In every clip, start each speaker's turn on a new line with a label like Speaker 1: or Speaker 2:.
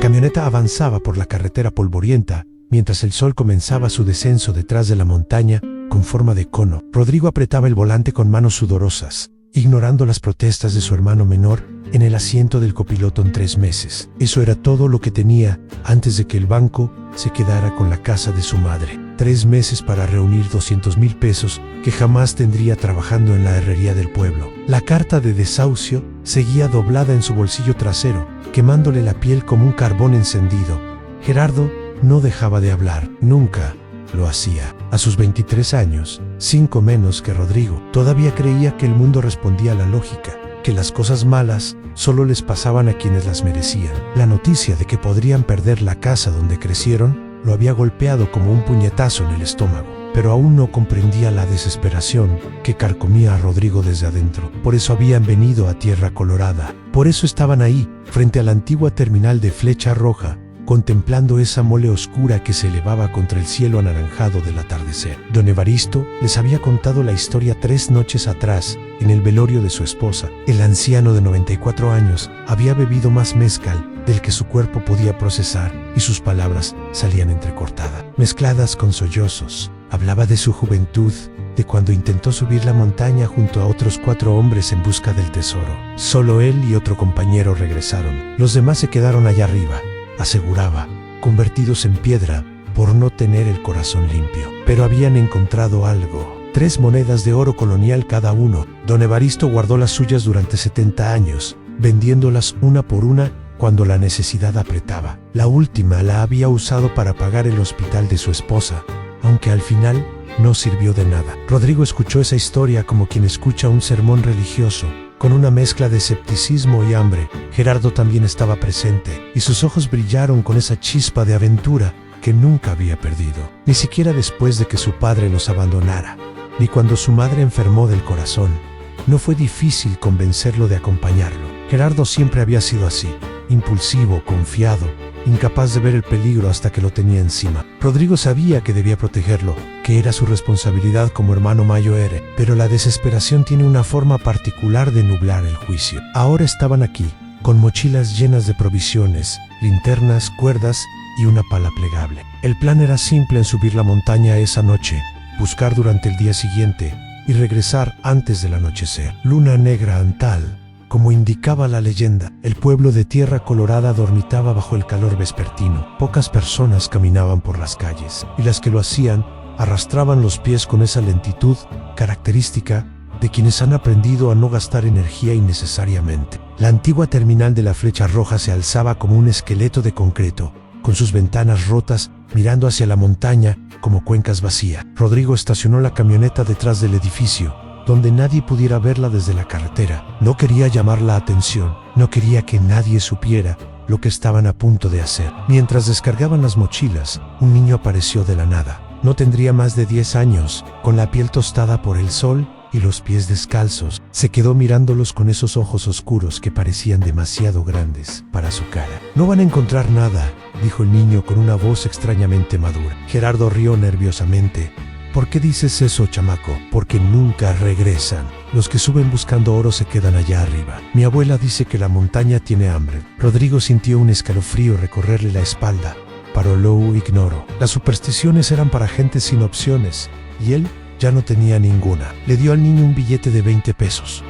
Speaker 1: camioneta avanzaba por la carretera polvorienta, mientras el sol comenzaba su descenso detrás de la montaña, con forma de cono. Rodrigo apretaba el volante con manos sudorosas, ignorando las protestas de su hermano menor en el asiento del copiloto en 3 meses. Eso era todo lo que tenía antes de que el banco se quedara con la casa de su madre. 3 meses para reunir 200,000 pesos que jamás tendría trabajando en la herrería del pueblo. La carta de desahucio seguía doblada en su bolsillo trasero, quemándole la piel como un carbón encendido. Gerardo no dejaba de hablar, nunca lo hacía. A sus 23 años, 5 menos que Rodrigo, todavía creía que el mundo respondía a la lógica, que las cosas malas solo les pasaban a quienes las merecían. La noticia de que podrían perder la casa donde crecieron lo había golpeado como un puñetazo en el estómago, pero aún no comprendía la desesperación que carcomía a Rodrigo desde adentro. Por eso habían venido a Tierra Colorada, por eso estaban ahí, frente a la antigua terminal de Flecha Roja, contemplando esa mole oscura que se elevaba contra el cielo anaranjado del atardecer. Don Evaristo les había contado la historia 3 noches atrás, en el velorio de su esposa. El anciano de 94 años había bebido más mezcal del que su cuerpo podía procesar, y sus palabras salían entrecortadas, mezcladas con sollozos. Hablaba de su juventud, de cuando intentó subir la montaña junto a otros 4 hombres en busca del tesoro. Solo él y otro compañero regresaron. Los demás se quedaron allá arriba, aseguraba, convertidos en piedra por no tener el corazón limpio. Pero habían encontrado algo: 3 monedas de oro colonial cada uno. Don Evaristo guardó las suyas durante 70 años, vendiéndolas una por una cuando la necesidad apretaba. La última la había usado para pagar el hospital de su esposa, aunque al final no sirvió de nada. Rodrigo escuchó esa historia como quien escucha un sermón religioso, con una mezcla de escepticismo y hambre. Gerardo también estaba presente, y sus ojos brillaron con esa chispa de aventura que nunca había perdido, ni siquiera después de que su padre los abandonara, ni cuando su madre enfermó del corazón. No fue difícil convencerlo de acompañarlo. Gerardo siempre había sido así, impulsivo, confiado, incapaz de ver el peligro hasta que lo tenía encima. Rodrigo sabía que debía protegerlo, que era su responsabilidad como hermano mayor, pero la desesperación tiene una forma particular de nublar el juicio. Ahora estaban aquí, con mochilas llenas de provisiones, linternas, cuerdas y una pala plegable. El plan era simple en subir la montaña esa noche, buscar durante el día siguiente y regresar antes del anochecer. Luna negra antal, como indicaba la leyenda. El pueblo de Tierra Colorada dormitaba bajo el calor vespertino. Pocas personas caminaban por las calles, y las que lo hacían arrastraban los pies con esa lentitud característica de quienes han aprendido a no gastar energía innecesariamente. La antigua terminal de la Flecha Roja se alzaba como un esqueleto de concreto, con sus ventanas rotas, mirando hacia la montaña como cuencas vacías. Rodrigo estacionó la camioneta detrás del edificio, donde nadie pudiera verla desde la carretera. No quería llamar la atención, no quería que nadie supiera lo que estaban a punto de hacer. Mientras descargaban las mochilas, un niño apareció de la nada. No tendría más de 10 años, con la piel tostada por el sol y los pies descalzos. Se quedó mirándolos con esos ojos oscuros que parecían demasiado grandes para su cara. «No van a encontrar nada», dijo el niño con una voz extrañamente madura. Gerardo rió nerviosamente. «¿Por qué dices eso, chamaco?» «Porque nunca regresan. Los que suben buscando oro se quedan allá arriba. Mi abuela dice que la montaña tiene hambre». Rodrigo sintió un escalofrío recorrerle la espalda. «Pero lo ignoro. Las supersticiones eran para gente sin opciones, y él ya no tenía ninguna». Le dio al niño un billete de 20 pesos.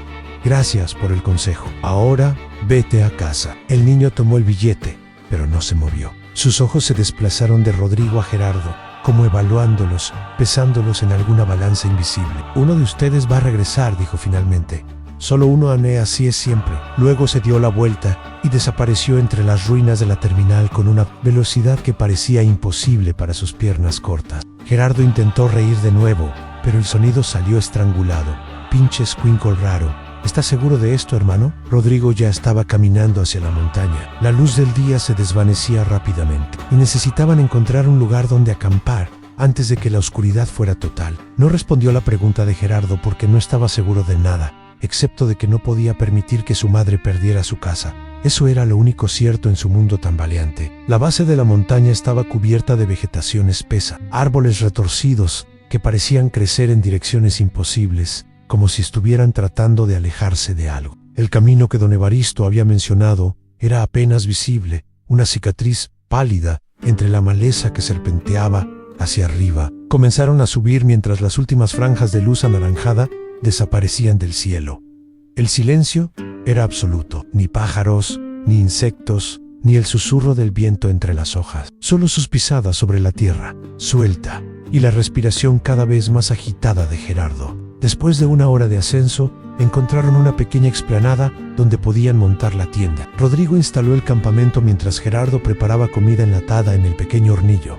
Speaker 1: «Gracias por el consejo. Ahora vete a casa». El niño tomó el billete, pero no se movió. Sus ojos se desplazaron de Rodrigo a Gerardo, como evaluándolos, pesándolos en alguna balanza invisible. «Uno de ustedes va a regresar», dijo finalmente. «Solo uno, Ané, así es siempre». Luego se dio la vuelta y desapareció entre las ruinas de la terminal con una velocidad que parecía imposible para sus piernas cortas. Gerardo intentó reír de nuevo, pero el sonido salió estrangulado. «Pinche escuincol raro. ¿Estás seguro de esto, hermano?» Rodrigo ya estaba caminando hacia la montaña. La luz del día se desvanecía rápidamente, y necesitaban encontrar un lugar donde acampar antes de que la oscuridad fuera total. No respondió la pregunta de Gerardo porque no estaba seguro de nada, excepto de que no podía permitir que su madre perdiera su casa. Eso era lo único cierto en su mundo tambaleante. La base de la montaña estaba cubierta de vegetación espesa, árboles retorcidos que parecían crecer en direcciones imposibles, como si estuvieran tratando de alejarse de algo. El camino que don Evaristo había mencionado era apenas visible, una cicatriz pálida entre la maleza que serpenteaba hacia arriba. Comenzaron a subir mientras las últimas franjas de luz anaranjada desaparecían del cielo. El silencio era absoluto, ni pájaros, ni insectos, ni el susurro del viento entre las hojas, solo sus pisadas sobre la tierra, suelta, y la respiración cada vez más agitada de Gerardo. Después de una hora de ascenso, encontraron una pequeña explanada donde podían montar la tienda. Rodrigo instaló el campamento mientras Gerardo preparaba comida enlatada en el pequeño hornillo.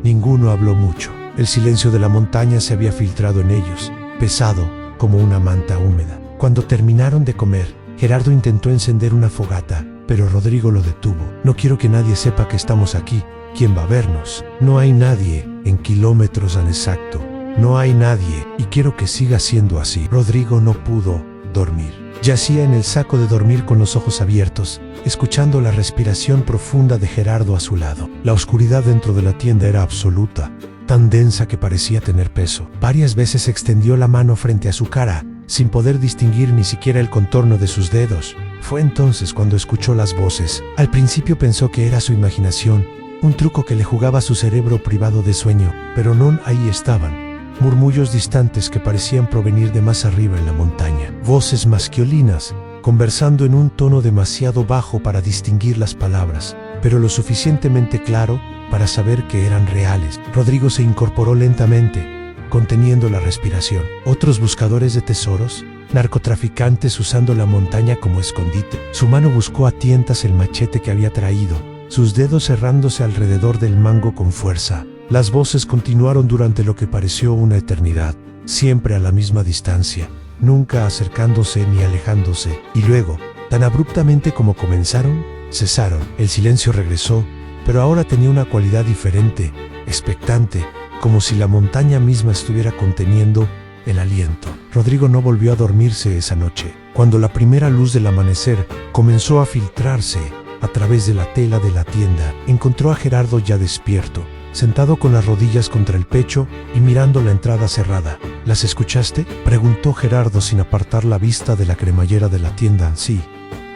Speaker 1: Ninguno habló mucho. El silencio de la montaña se había filtrado en ellos, pesado como una manta húmeda. Cuando terminaron de comer, Gerardo intentó encender una fogata, pero Rodrigo lo detuvo. No quiero que nadie sepa que estamos aquí. ¿Quién va a vernos? No hay nadie en kilómetros al exacto. No hay nadie, y quiero que siga siendo así. Rodrigo no pudo dormir. Yacía en el saco de dormir con los ojos abiertos, escuchando la respiración profunda de Gerardo a su lado. La oscuridad dentro de la tienda era absoluta, tan densa que parecía tener peso. Varias veces extendió la mano frente a su cara, sin poder distinguir ni siquiera el contorno de sus dedos. Fue entonces cuando escuchó las voces. Al principio pensó que era su imaginación, un truco que le jugaba a su cerebro privado de sueño, pero no, ahí estaban. Murmullos distantes que parecían provenir de más arriba en la montaña. Voces masculinas, conversando en un tono demasiado bajo para distinguir las palabras, pero lo suficientemente claro para saber que eran reales. Rodrigo se incorporó lentamente, conteniendo la respiración. Otros buscadores de tesoros, narcotraficantes usando la montaña como escondite. Su mano buscó a tientas el machete que había traído, sus dedos cerrándose alrededor del mango con fuerza. Las voces continuaron durante lo que pareció una eternidad, siempre a la misma distancia, nunca acercándose ni alejándose, y luego, tan abruptamente como comenzaron, cesaron. El silencio regresó, pero ahora tenía una cualidad diferente, expectante, como si la montaña misma estuviera conteniendo el aliento. Rodrigo no volvió a dormirse esa noche. Cuando la primera luz del amanecer comenzó a filtrarse a través de la tela de la tienda, encontró a Gerardo ya despierto, sentado con las rodillas contra el pecho y mirando la entrada cerrada. ¿Las escuchaste?, preguntó Gerardo sin apartar la vista de la cremallera de la tienda. Sí.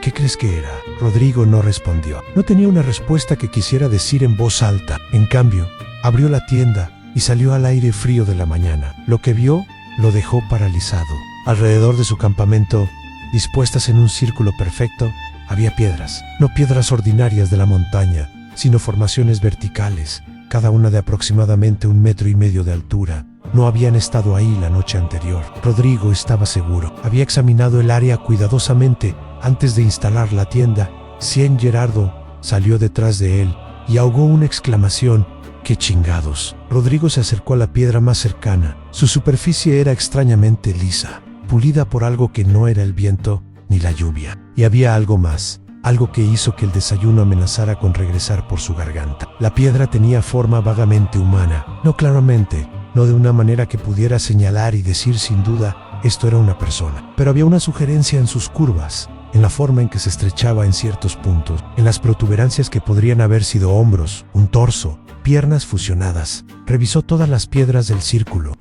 Speaker 1: ¿Qué crees que era? Rodrigo no respondió. No tenía una respuesta que quisiera decir en voz alta. En cambio, abrió la tienda y salió al aire frío de la mañana. Lo que vio lo dejó paralizado. Alrededor de su campamento, dispuestas en un círculo perfecto, había piedras. No piedras ordinarias de la montaña, sino formaciones verticales, cada una de aproximadamente 1,5 metros de altura. No habían estado ahí la noche anterior. Rodrigo estaba seguro. Había examinado el área cuidadosamente antes de instalar la tienda. Gerardo salió detrás de él y ahogó una exclamación. ¡Qué chingados! Rodrigo se acercó a la piedra más cercana. Su superficie era extrañamente lisa, pulida por algo que no era el viento ni la lluvia. Y había algo más. Algo que hizo que el desayuno amenazara con regresar por su garganta. La piedra tenía forma vagamente humana, no claramente, no de una manera que pudiera señalar y decir sin duda, esto era una persona. Pero había una sugerencia en sus curvas, en la forma en que se estrechaba en ciertos puntos, en las protuberancias que podrían haber sido hombros, un torso, piernas fusionadas. Revisó todas las piedras del círculo,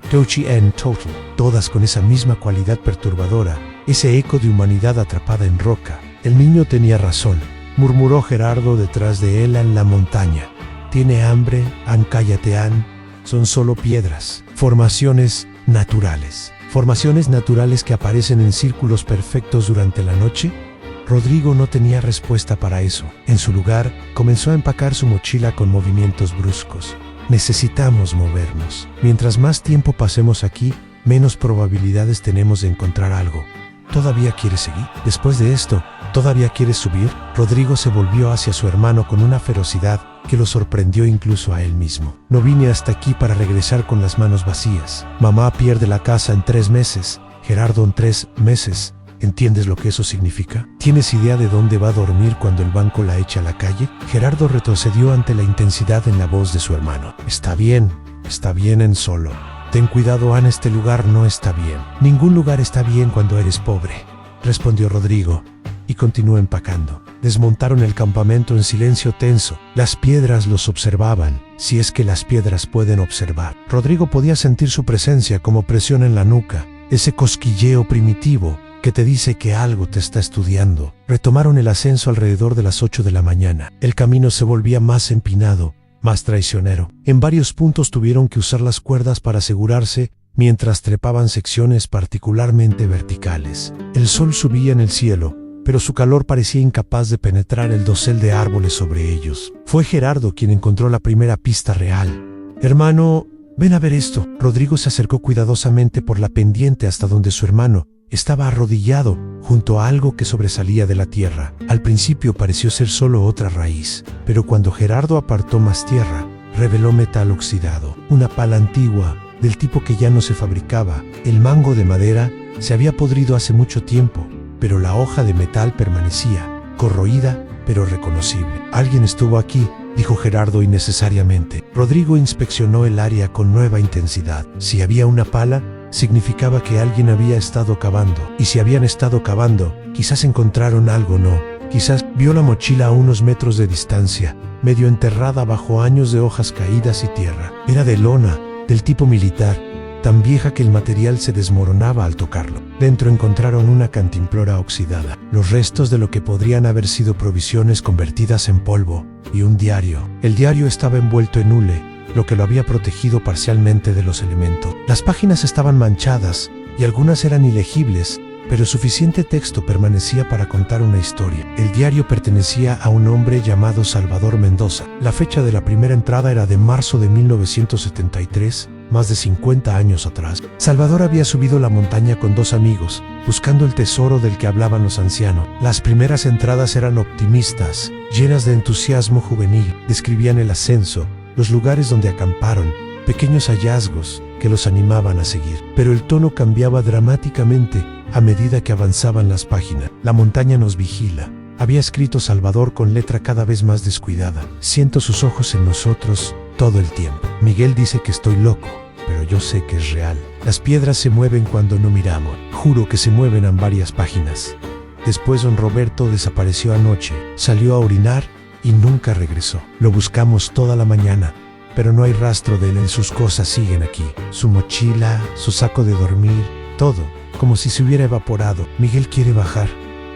Speaker 1: todas con esa misma cualidad perturbadora, ese eco de humanidad atrapada en roca. El niño tenía razón, murmuró Gerardo detrás de él en la montaña. Tiene hambre, cállate, son solo piedras. Formaciones naturales. Formaciones naturales que aparecen en círculos perfectos durante la noche. Rodrigo no tenía respuesta para eso. En su lugar, comenzó a empacar su mochila con movimientos bruscos. Necesitamos movernos. Mientras más tiempo pasemos aquí, menos probabilidades tenemos de encontrar algo. ¿Todavía quieres seguir? Después de esto, ¿todavía quieres subir? Rodrigo se volvió hacia su hermano con una ferocidad que lo sorprendió incluso a él mismo. No vine hasta aquí para regresar con las manos vacías. Mamá pierde la casa en 3 meses. Gerardo en 3 meses. ¿Entiendes lo que eso significa? ¿Tienes idea de dónde va a dormir cuando el banco la eche a la calle? Gerardo retrocedió ante la intensidad en la voz de su hermano. Está bien en solo. Ten cuidado, Ana, este lugar no está bien. Ningún lugar está bien cuando eres pobre, respondió Rodrigo, y continuó empacando. Desmontaron el campamento en silencio tenso. Las piedras los observaban, si es que las piedras pueden observar. Rodrigo podía sentir su presencia como presión en la nuca, ese cosquilleo primitivo que te dice que algo te está estudiando. Retomaron el ascenso alrededor de las 8 de la mañana. El camino se volvía más empinado, más traicionero. En varios puntos tuvieron que usar las cuerdas para asegurarse mientras trepaban secciones particularmente verticales. El sol subía en el cielo, pero su calor parecía incapaz de penetrar el dosel de árboles sobre ellos. Fue Gerardo quien encontró la primera pista real. «Hermano, ven a ver esto». Rodrigo se acercó cuidadosamente por la pendiente hasta donde su hermano estaba arrodillado junto a algo que sobresalía de la tierra. Al principio pareció ser solo otra raíz, pero cuando Gerardo apartó más tierra, reveló metal oxidado, una pala antigua, del tipo que ya no se fabricaba. El mango de madera se había podrido hace mucho tiempo, pero la hoja de metal permanecía, corroída pero reconocible. «Alguien estuvo aquí», dijo Gerardo innecesariamente. Rodrigo inspeccionó el área con nueva intensidad. Si había una pala, significaba que alguien había estado cavando. Y si habían estado cavando, quizás encontraron algo, ¿no? Quizás vio la mochila a unos metros de distancia, medio enterrada bajo años de hojas caídas y tierra. Era de lona, del tipo militar, tan vieja que el material se desmoronaba al tocarlo. Dentro encontraron una cantimplora oxidada, los restos de lo que podrían haber sido provisiones convertidas en polvo, y un diario. El diario estaba envuelto en hule, lo que lo había protegido parcialmente de los elementos. Las páginas estaban manchadas, y algunas eran ilegibles, pero suficiente texto permanecía para contar una historia. El diario pertenecía a un hombre llamado Salvador Mendoza. La fecha de la primera entrada era de marzo de 1973, más de 50 años atrás. Salvador había subido la montaña con 2 amigos, buscando el tesoro del que hablaban los ancianos. Las primeras entradas eran optimistas, llenas de entusiasmo juvenil. Describían el ascenso, los lugares donde acamparon, pequeños hallazgos que los animaban a seguir. Pero el tono cambiaba dramáticamente a medida que avanzaban las páginas. «La montaña nos vigila», había escrito Salvador con letra cada vez más descuidada. «Siento sus ojos en nosotros todo el tiempo. Miguel dice que estoy loco, pero yo sé que es real. Las piedras se mueven cuando no miramos. Juro que se mueven en varias páginas». Después don Roberto desapareció anoche, salió a orinar y nunca regresó. Lo buscamos toda la mañana, pero no hay rastro de él. Sus cosas siguen aquí, su mochila, su saco de dormir, todo, como si se hubiera evaporado. Miguel quiere bajar,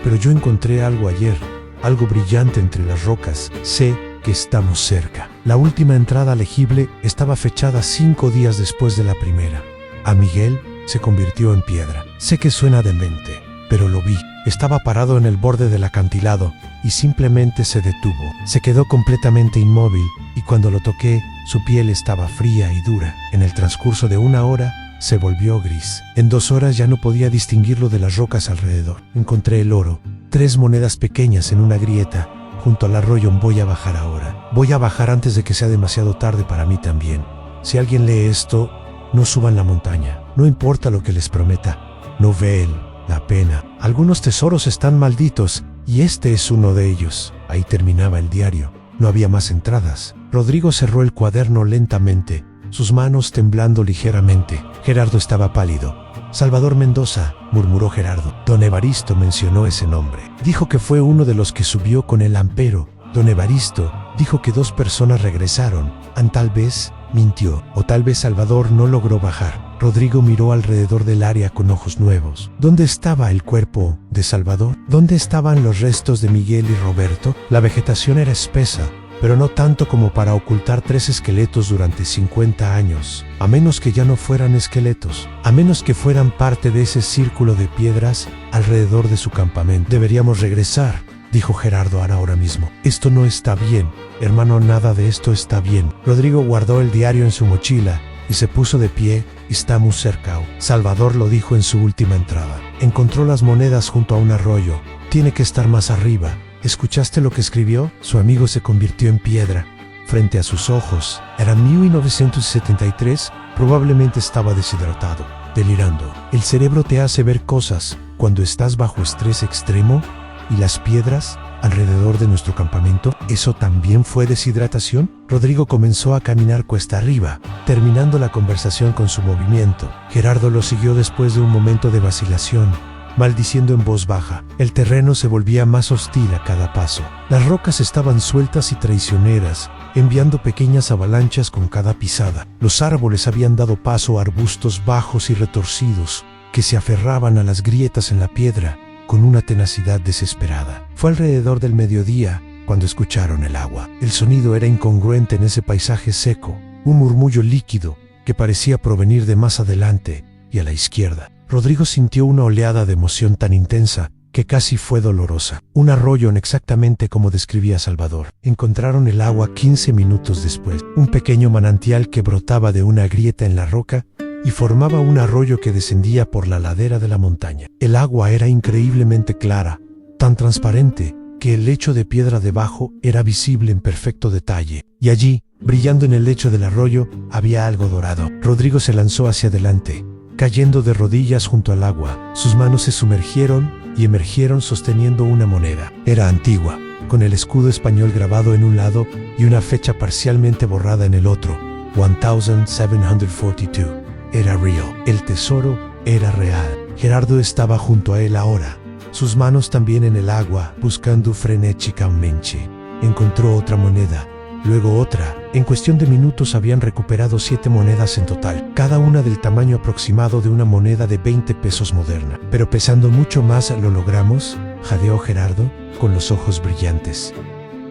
Speaker 1: pero yo encontré algo ayer, algo brillante entre las rocas. Sé que estamos cerca. La última entrada legible estaba fechada 5 días después de la primera. A Miguel se convirtió en piedra. Sé que suena demente, pero lo vi. Estaba parado en el borde del acantilado y simplemente se detuvo. Se quedó completamente inmóvil y cuando lo toqué, su piel estaba fría y dura. En el transcurso de 1 hora, se volvió gris. En 2 horas ya no podía distinguirlo de las rocas alrededor. Encontré el oro, 3 monedas pequeñas en una grieta, junto al arroyo. Voy a bajar ahora. Voy a bajar antes de que sea demasiado tarde para mí también. Si alguien lee esto, no suban la montaña. No importa lo que les prometa. No vale la pena. Algunos tesoros están malditos, y este es uno de ellos. Ahí terminaba el diario. No había más entradas. Rodrigo cerró el cuaderno lentamente, sus manos temblando ligeramente. Gerardo estaba pálido. «Salvador Mendoza», murmuró Gerardo. «Don Evaristo mencionó ese nombre. Dijo que fue uno de los que subió con el Ampero. Don Evaristo dijo que 2 personas regresaron. Tal vez mintió, o tal vez Salvador no logró bajar». Rodrigo miró alrededor del área con ojos nuevos. ¿Dónde estaba el cuerpo de Salvador? ¿Dónde estaban los restos de Miguel y Roberto? La vegetación era espesa, pero no tanto como para ocultar 3 esqueletos durante 50 años. A menos que ya no fueran esqueletos, a menos que fueran parte de ese círculo de piedras alrededor de su campamento. «Deberíamos regresar», dijo Gerardo ahora mismo. «Esto no está bien, hermano, nada de esto está bien». Rodrigo guardó el diario en su mochila y se puso de pie. «Estamos cerca». Salvador lo dijo en su última entrada. Encontró las monedas junto a un arroyo. Tiene que estar más arriba. ¿Escuchaste lo que escribió? Su amigo se convirtió en piedra. Frente a sus ojos. Era 1973. Probablemente estaba deshidratado, delirando. El cerebro te hace ver cosas cuando estás bajo estrés extremo. ¿Y las piedras alrededor de nuestro campamento? ¿Eso también fue deshidratación? Rodrigo comenzó a caminar cuesta arriba, terminando la conversación con su movimiento. Gerardo lo siguió después de un momento de vacilación, maldiciendo en voz baja. El terreno se volvía más hostil a cada paso. Las rocas estaban sueltas y traicioneras, enviando pequeñas avalanchas con cada pisada. Los árboles habían dado paso a arbustos bajos y retorcidos, que se aferraban a las grietas en la piedra con una tenacidad desesperada. Fue alrededor del mediodía cuando escucharon el agua. El sonido era incongruente en ese paisaje seco, un murmullo líquido que parecía provenir de más adelante y a la izquierda. Rodrigo sintió una oleada de emoción tan intensa que casi fue dolorosa. Un arroyo exactamente como describía Salvador. Encontraron el agua 15 minutos después, un pequeño manantial que brotaba de una grieta en la roca y formaba un arroyo que descendía por la ladera de la montaña. El agua era increíblemente clara, tan transparente que el lecho de piedra debajo era visible en perfecto detalle, y allí, brillando en el lecho del arroyo, había algo dorado. Rodrigo se lanzó hacia adelante, cayendo de rodillas junto al agua. Sus manos se sumergieron y emergieron sosteniendo una moneda. Era antigua, con el escudo español grabado en un lado y una fecha parcialmente borrada en el otro. 1742. Era real. El tesoro era real. Gerardo estaba junto a él ahora, sus manos también en el agua, buscando frenéticamente. Encontró otra moneda, luego otra. En cuestión de minutos habían recuperado 7 monedas en total, cada una del tamaño aproximado de una moneda de 20 pesos moderna. Pero pesando mucho más. ¿Lo logramos?, jadeó Gerardo, con los ojos brillantes.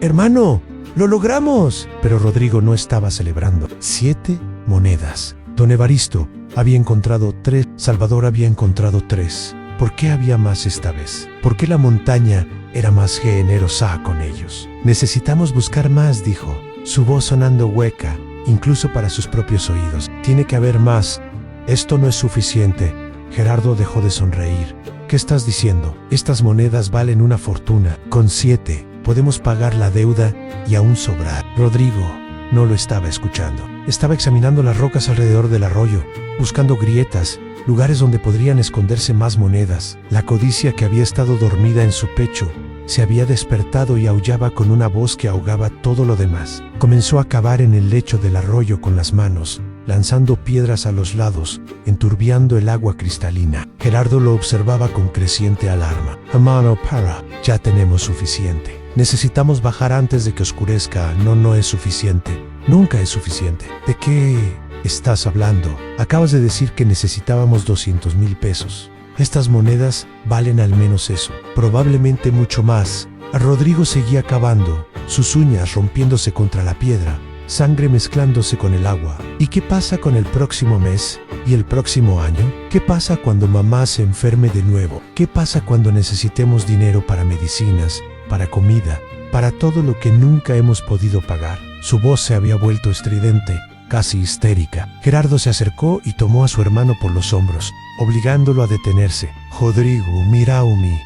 Speaker 1: ¡Hermano! ¡Lo logramos! Pero Rodrigo no estaba celebrando. 7 monedas. Don Evaristo había encontrado 3, Salvador había encontrado 3. ¿Por qué había más esta vez? ¿Por qué la montaña era más generosa con ellos? Necesitamos buscar más, dijo, su voz sonando hueca, incluso para sus propios oídos. Tiene que haber más. Esto no es suficiente. Gerardo dejó de sonreír. ¿Qué estás diciendo? Estas monedas valen una fortuna. Con 7 podemos pagar la deuda y aún sobrar. Rodrigo no lo estaba escuchando. Estaba examinando las rocas alrededor del arroyo, buscando grietas, lugares donde podrían esconderse más monedas. La codicia que había estado dormida en su pecho se había despertado y aullaba con una voz que ahogaba todo lo demás. Comenzó a cavar en el lecho del arroyo con las manos, lanzando piedras a los lados, enturbiando el agua cristalina. Gerardo lo observaba con creciente alarma. «Hermano, para. Ya tenemos suficiente. Necesitamos bajar antes de que oscurezca». No es suficiente. Nunca es suficiente. ¿De qué estás hablando? Acabas de decir que necesitábamos 200,000 pesos. Estas monedas valen al menos eso, probablemente mucho más. Rodrigo seguía cavando, sus uñas rompiéndose contra la piedra, sangre mezclándose con el agua. ¿Y qué pasa con el próximo mes? ¿Y el próximo año? ¿Qué pasa cuando mamá se enferme de nuevo? ¿Qué pasa cuando necesitemos dinero para medicinas, para comida, para todo lo que nunca hemos podido pagar? Su voz se había vuelto estridente, casi histérica. Gerardo se acercó y tomó a su hermano por los hombros, obligándolo a detenerse. «Rodrigo, miraumi».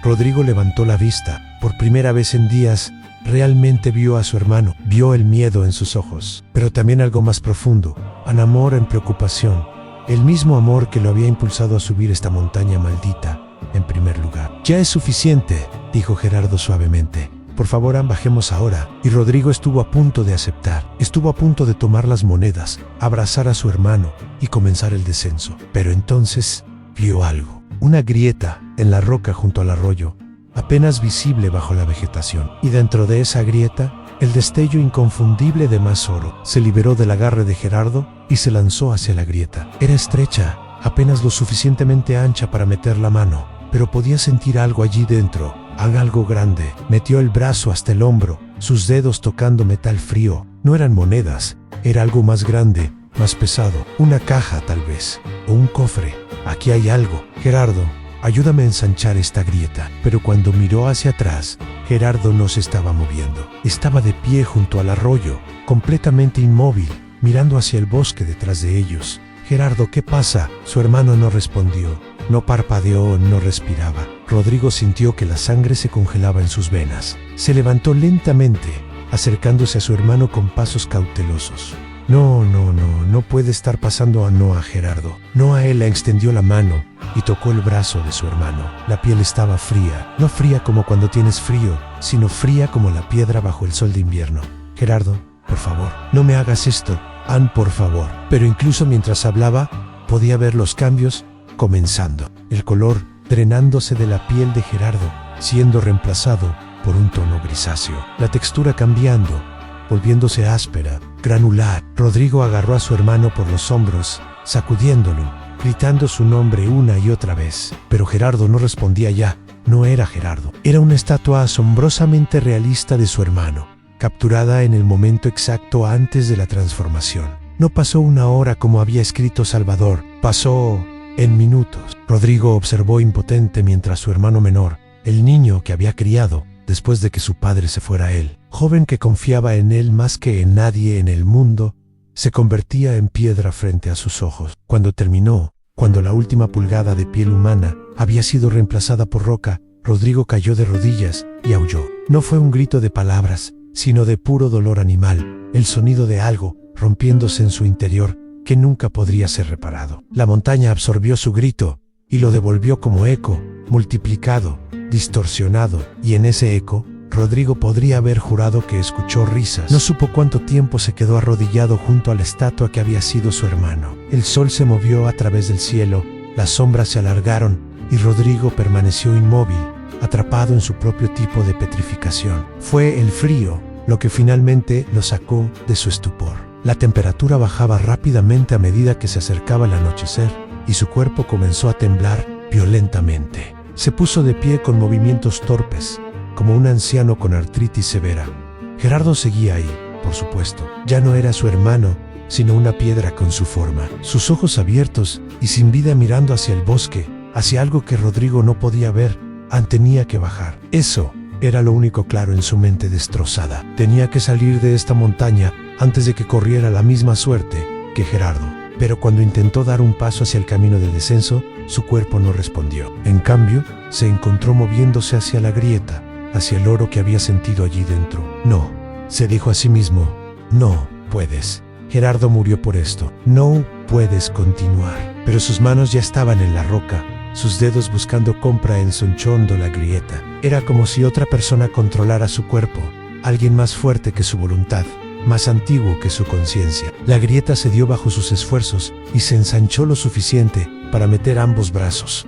Speaker 1: Rodrigo levantó la vista. Por primera vez en días, realmente vio a su hermano. Vio el miedo en sus ojos, pero también algo más profundo, un amor en preocupación. El mismo amor que lo había impulsado a subir esta montaña maldita en primer lugar. «Ya es suficiente», dijo Gerardo suavemente. «Por favor, bajemos ahora». Y Rodrigo estuvo a punto de aceptar. Estuvo a punto de tomar las monedas, abrazar a su hermano y comenzar el descenso. Pero entonces vio algo. Una grieta en la roca junto al arroyo, apenas visible bajo la vegetación. Y dentro de esa grieta, el destello inconfundible de más oro. Se liberó del agarre de Gerardo y se lanzó hacia la grieta. Era estrecha, apenas lo suficientemente ancha para meter la mano, pero podía sentir algo allí dentro. Algo grande. Metió el brazo hasta el hombro, sus dedos tocando metal frío. No eran monedas, era algo más grande, más pesado. Una caja tal vez, o un cofre. «Aquí hay algo. Gerardo, ayúdame a ensanchar esta grieta». Pero cuando miró hacia atrás, Gerardo no se estaba moviendo. Estaba de pie junto al arroyo, completamente inmóvil, mirando hacia el bosque detrás de ellos. «Gerardo, ¿qué pasa?». Su hermano no respondió, no parpadeó, no respiraba. Rodrigo sintió que la sangre se congelaba en sus venas. Se levantó lentamente, acercándose a su hermano con pasos cautelosos. No puede estar pasando a Gerardo. Él le extendió la mano y tocó el brazo de su hermano. La piel estaba fría, no fría como cuando tienes frío, sino fría como la piedra bajo el sol de invierno. «Gerardo, por favor, no me hagas esto. Por favor». Pero incluso mientras hablaba, podía ver los cambios comenzando. El color drenándose de la piel de Gerardo, siendo reemplazado por un tono grisáceo. La textura cambiando, volviéndose áspera, granular. Rodrigo agarró a su hermano por los hombros, sacudiéndolo, gritando su nombre una y otra vez. Pero Gerardo no respondía ya. No era Gerardo. Era una estatua asombrosamente realista de su hermano, capturada en el momento exacto antes de la transformación. No pasó una hora como había escrito Salvador. Pasó en minutos. Rodrigo observó impotente mientras su hermano menor, el niño que había criado después de que su padre se fuera a él, joven que confiaba en él más que en nadie en el mundo, se convertía en piedra frente a sus ojos. Cuando terminó, cuando la última pulgada de piel humana había sido reemplazada por roca, Rodrigo cayó de rodillas y aulló. No fue un grito de palabras, sino de puro dolor animal, el sonido de algo rompiéndose en su interior que nunca podría ser reparado. La montaña absorbió su grito y lo devolvió como eco, multiplicado, distorsionado, y en ese eco, Rodrigo podría haber jurado que escuchó risas. No supo cuánto tiempo se quedó arrodillado junto a la estatua que había sido su hermano. El sol se movió a través del cielo, las sombras se alargaron y Rodrigo permaneció inmóvil, atrapado en su propio tipo de petrificación. Fue el frío lo que finalmente lo sacó de su estupor. La temperatura bajaba rápidamente a medida que se acercaba el anochecer y su cuerpo comenzó a temblar violentamente. Se puso de pie con movimientos torpes, como un anciano con artritis severa. Gerardo seguía ahí, por supuesto. Ya no era su hermano, sino una piedra con su forma. Sus ojos abiertos y sin vida mirando hacia el bosque, hacia algo que Rodrigo no podía ver, tenía que bajar. Eso era lo único claro en su mente destrozada. Tenía que salir de esta montaña antes de que corriera la misma suerte que Gerardo. Pero cuando intentó dar un paso hacia el camino de descenso, su cuerpo no respondió. En cambio, se encontró moviéndose hacia la grieta, hacia el oro que había sentido allí dentro. No, se dijo a sí mismo, no puedes. Gerardo murió por esto. No puedes continuar. Pero sus manos ya estaban en la roca, sus dedos buscando compra ensonchando la grieta. Era como si otra persona controlara su cuerpo, alguien más fuerte que su voluntad, más antiguo que su conciencia. La grieta cedió bajo sus esfuerzos y se ensanchó lo suficiente para meter ambos brazos.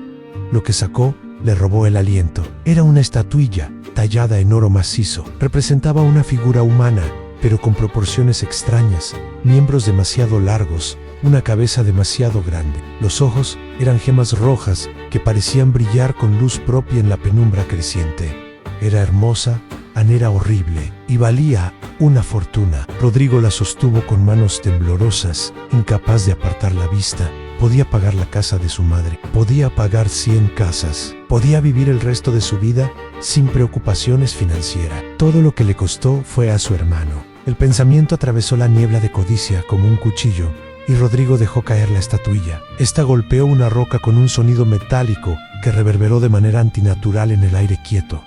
Speaker 1: Lo que sacó le robó el aliento. Era una estatuilla tallada en oro macizo. Representaba una figura humana, pero con proporciones extrañas, miembros demasiado largos, una cabeza demasiado grande. Los ojos eran gemas rojas que parecían brillar con luz propia en la penumbra creciente. Era hermosa, era horrible y valía una fortuna. Rodrigo la sostuvo con manos temblorosas, incapaz de apartar la vista. Podía pagar la casa de su madre, podía pagar 100 casas, podía vivir el resto de su vida sin preocupaciones financieras. Todo lo que le costó fue a su hermano. El pensamiento atravesó la niebla de codicia como un cuchillo y Rodrigo dejó caer la estatuilla. Esta golpeó una roca con un sonido metálico que reverberó de manera antinatural en el aire quieto.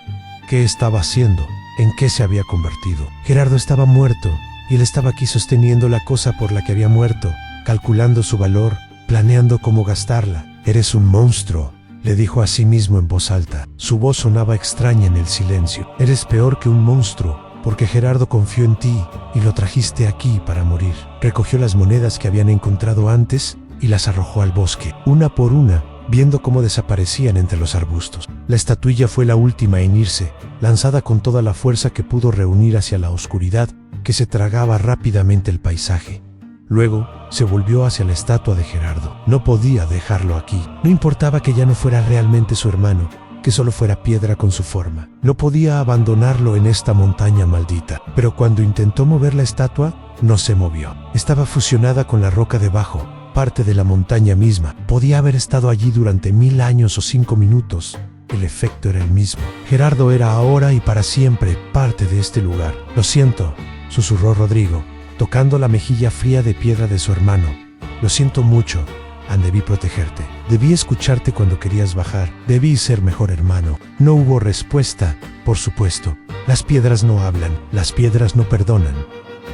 Speaker 1: ¿Qué estaba haciendo? ¿En qué se había convertido? Gerardo estaba muerto y él estaba aquí sosteniendo la cosa por la que había muerto, calculando su valor, planeando cómo gastarla. Eres un monstruo, le dijo a sí mismo en voz alta. Su voz sonaba extraña en el silencio. Eres peor que un monstruo, porque Gerardo confió en ti y lo trajiste aquí para morir. Recogió las monedas que habían encontrado antes y las arrojó al bosque, una por una, viendo cómo desaparecían entre los arbustos. La estatuilla fue la última en irse, lanzada con toda la fuerza que pudo reunir hacia la oscuridad que se tragaba rápidamente el paisaje. Luego, se volvió hacia la estatua de Gerardo. No podía dejarlo aquí. No importaba que ya no fuera realmente su hermano, que solo fuera piedra con su forma. No podía abandonarlo en esta montaña maldita. Pero cuando intentó mover la estatua, no se movió. Estaba fusionada con la roca debajo, parte de la montaña misma. Podía haber estado allí durante 1000 años o 5 minutos. El efecto era el mismo. Gerardo era ahora y para siempre parte de este lugar. Lo siento, susurró Rodrigo, tocando la mejilla fría de piedra de su hermano. Lo siento mucho. Debí protegerte. Debí escucharte cuando querías bajar. Debí ser mejor hermano. No hubo respuesta, por supuesto. Las piedras no hablan. Las piedras no perdonan.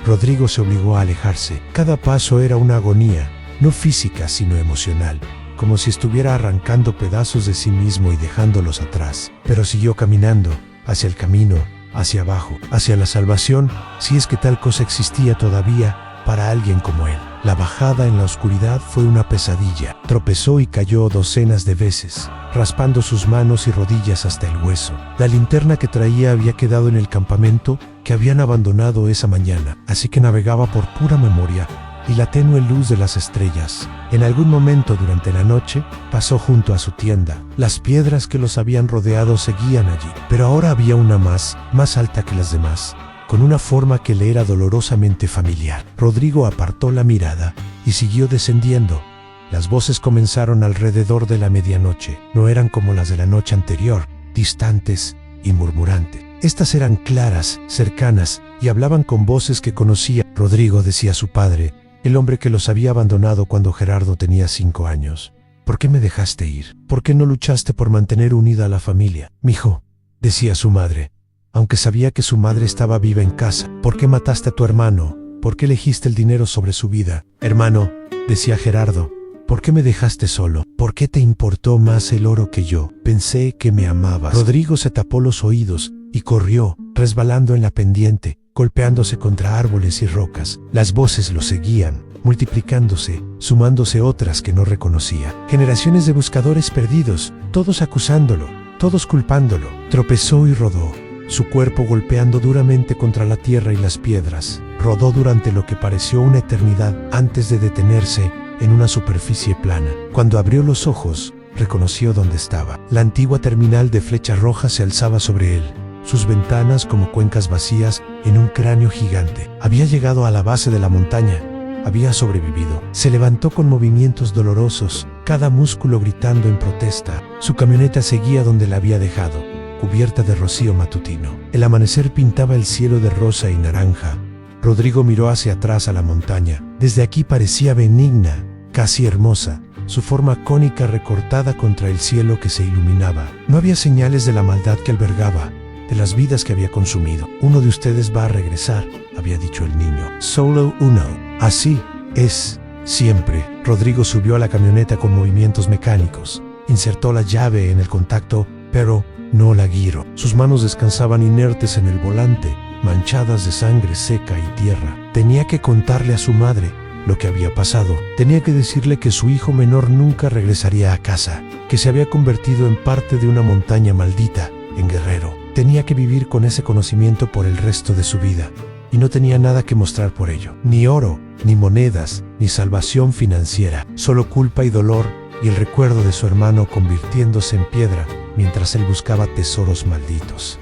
Speaker 1: Rodrigo se obligó a alejarse. Cada paso era una agonía, no física sino emocional, como si estuviera arrancando pedazos de sí mismo y dejándolos atrás. Pero siguió caminando, hacia el camino, hacia abajo, hacia la salvación, si es que tal cosa existía todavía para alguien como él. La bajada en la oscuridad fue una pesadilla. Tropezó y cayó docenas de veces, raspando sus manos y rodillas hasta el hueso. La linterna que traía había quedado en el campamento que habían abandonado esa mañana, así que navegaba por pura memoria, y la tenue luz de las estrellas. En algún momento durante la noche, pasó junto a su tienda. Las piedras que los habían rodeado seguían allí, pero ahora había una más alta que las demás, con una forma que le era dolorosamente familiar. Rodrigo apartó la mirada y siguió descendiendo. Las voces comenzaron alrededor de la medianoche. No eran como las de la noche anterior, distantes y murmurantes. Estas eran claras, cercanas, y hablaban con voces que conocía. Rodrigo, decía su padre, el hombre que los había abandonado cuando Gerardo tenía 5 años. ¿Por qué me dejaste ir? ¿Por qué no luchaste por mantener unida a la familia? Mijo, decía su madre, aunque sabía que su madre estaba viva en casa. ¿Por qué mataste a tu hermano? ¿Por qué elegiste el dinero sobre su vida? Hermano, decía Gerardo, ¿por qué me dejaste solo? ¿Por qué te importó más el oro que yo? Pensé que me amabas. Rodrigo se tapó los oídos y corrió, resbalando en la pendiente, golpeándose contra árboles y rocas. Las voces lo seguían, multiplicándose, sumándose otras que no reconocía. Generaciones de buscadores perdidos, todos acusándolo, todos culpándolo. Tropezó y rodó, su cuerpo golpeando duramente contra la tierra y las piedras. Rodó durante lo que pareció una eternidad antes de detenerse en una superficie plana. Cuando abrió los ojos, reconoció dónde estaba. La antigua terminal de Flecha Roja se alzaba sobre él, sus ventanas como cuencas vacías en un cráneo gigante. Había llegado a la base de la montaña, había sobrevivido. Se levantó con movimientos dolorosos, cada músculo gritando en protesta. Su camioneta seguía donde la había dejado, cubierta de rocío matutino. El amanecer pintaba el cielo de rosa y naranja. Rodrigo miró hacia atrás a la montaña. Desde aquí parecía benigna, casi hermosa, su forma cónica recortada contra el cielo que se iluminaba. No había señales de la maldad que albergaba, de las vidas que había consumido. Uno de ustedes va a regresar, había dicho el niño. Solo uno. Así es, siempre. Rodrigo subió a la camioneta con movimientos mecánicos. Insertó la llave en el contacto, pero no la giró. Sus manos descansaban inertes en el volante, manchadas de sangre seca y tierra. Tenía que contarle a su madre lo que había pasado. Tenía que decirle que su hijo menor nunca regresaría a casa, que se había convertido en parte de una montaña maldita, en Guerrero. Tenía que vivir con ese conocimiento por el resto de su vida, y no tenía nada que mostrar por ello. Ni oro, ni monedas, ni salvación financiera. Solo culpa y dolor, y el recuerdo de su hermano convirtiéndose en piedra mientras él buscaba tesoros malditos.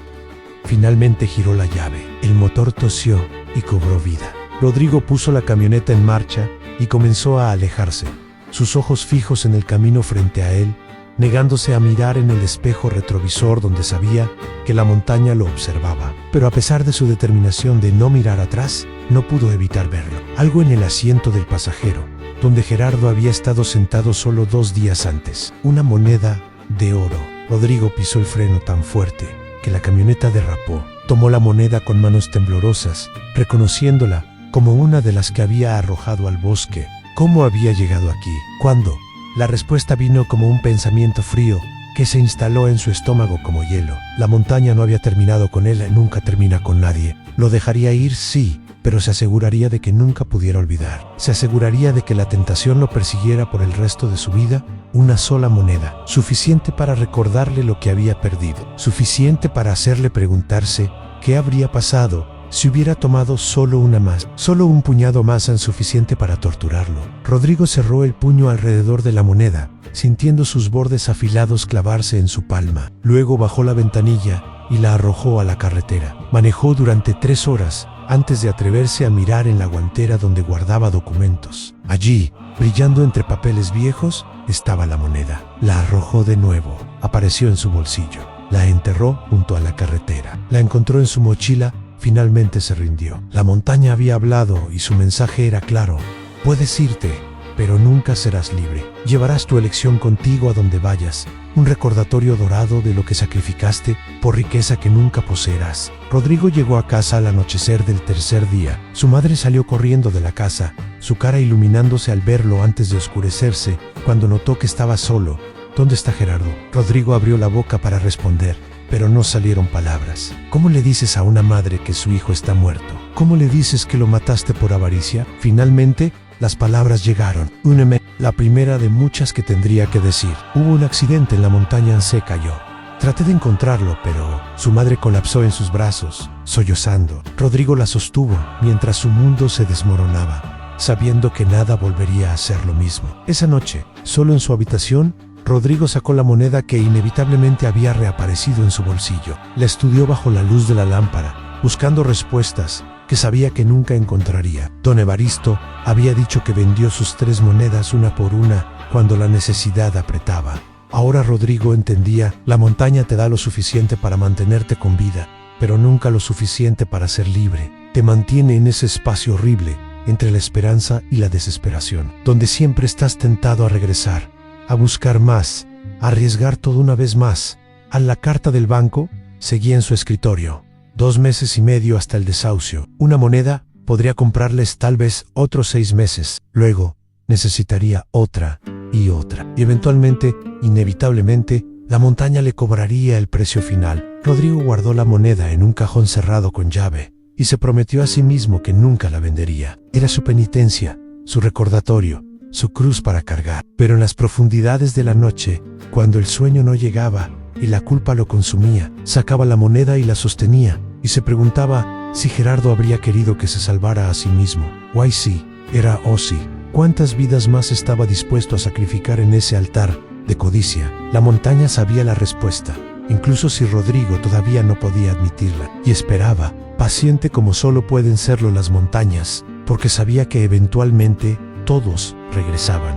Speaker 1: Finalmente giró la llave. El motor tosió y cobró vida. Rodrigo puso la camioneta en marcha y comenzó a alejarse, sus ojos fijos en el camino frente a él, negándose a mirar en el espejo retrovisor donde sabía que la montaña lo observaba. Pero a pesar de su determinación de no mirar atrás, no pudo evitar verlo. Algo en el asiento del pasajero, donde Gerardo había estado sentado solo 2 días antes. Una moneda de oro. Rodrigo pisó el freno tan fuerte que la camioneta derrapó. Tomó la moneda con manos temblorosas, reconociéndola como una de las que había arrojado al bosque. ¿Cómo había llegado aquí? ¿Cuándo? La respuesta vino como un pensamiento frío que se instaló en su estómago como hielo. La montaña no había terminado con él, nunca termina con nadie. Lo dejaría ir, sí, pero se aseguraría de que nunca pudiera olvidar. Se aseguraría de que la tentación lo persiguiera por el resto de su vida. Una sola moneda, suficiente para recordarle lo que había perdido, suficiente para hacerle preguntarse qué habría pasado si hubiera tomado solo una más. Solo un puñado más es suficiente para torturarlo. Rodrigo cerró el puño alrededor de la moneda, sintiendo sus bordes afilados clavarse en su palma. Luego bajó la ventanilla y la arrojó a la carretera. Manejó durante 3 horas antes de atreverse a mirar en la guantera donde guardaba documentos. Allí, brillando entre papeles viejos, estaba la moneda. La arrojó de nuevo. Apareció en su bolsillo. La enterró junto a la carretera. La encontró en su mochila. Finalmente se rindió. La montaña había hablado y su mensaje era claro. Puedes irte, pero nunca serás libre. Llevarás tu elección contigo a donde vayas. Un recordatorio dorado de lo que sacrificaste por riqueza que nunca poseerás. Rodrigo llegó a casa al anochecer del 3er día. Su madre salió corriendo de la casa, su cara iluminándose al verlo antes de oscurecerse, cuando notó que estaba solo. ¿Dónde está Gerardo? Rodrigo abrió la boca para responder, pero no salieron palabras. ¿Cómo le dices a una madre que su hijo está muerto? ¿Cómo le dices que lo mataste por avaricia? Finalmente, las palabras llegaron. La primera de muchas que tendría que decir. Hubo un accidente en la montaña, se cayó. Traté de encontrarlo, pero su madre colapsó en sus brazos, sollozando. Rodrigo la sostuvo mientras su mundo se desmoronaba. sabiendo que nada volvería a ser lo mismo. Esa noche, solo en su habitación, Rodrigo sacó la moneda que inevitablemente había reaparecido en su bolsillo. La estudió bajo la luz de la lámpara, buscando respuestas que sabía que nunca encontraría. Don Evaristo había dicho que vendió sus 3 monedas una por una cuando la necesidad apretaba. Ahora Rodrigo entendía, la montaña te da lo suficiente para mantenerte con vida, pero nunca lo suficiente para ser libre. Te mantiene en ese espacio horrible, entre la esperanza y la desesperación, donde siempre estás tentado a regresar, a buscar más, a arriesgar todo una vez más. A la carta del banco seguía en su escritorio. 2 meses y medio hasta el desahucio. Una moneda podría comprarles tal vez otros 6 meses. Luego necesitaría otra y otra. Y eventualmente, inevitablemente, la montaña le cobraría el precio final. Rodrigo guardó la moneda en un cajón cerrado con llave y se prometió a sí mismo que nunca la vendería. Era su penitencia, su recordatorio, su cruz para cargar. Pero en las profundidades de la noche, cuando el sueño no llegaba y la culpa lo consumía, sacaba la moneda y la sostenía, y se preguntaba si Gerardo habría querido que se salvara a sí mismo. Why sí, era Ozzy. ¿Cuántas vidas más estaba dispuesto a sacrificar en ese altar de codicia? La montaña sabía la respuesta, incluso si Rodrigo todavía no podía admitirla, y esperaba, paciente como solo pueden serlo las montañas, porque sabía que eventualmente todos regresaban.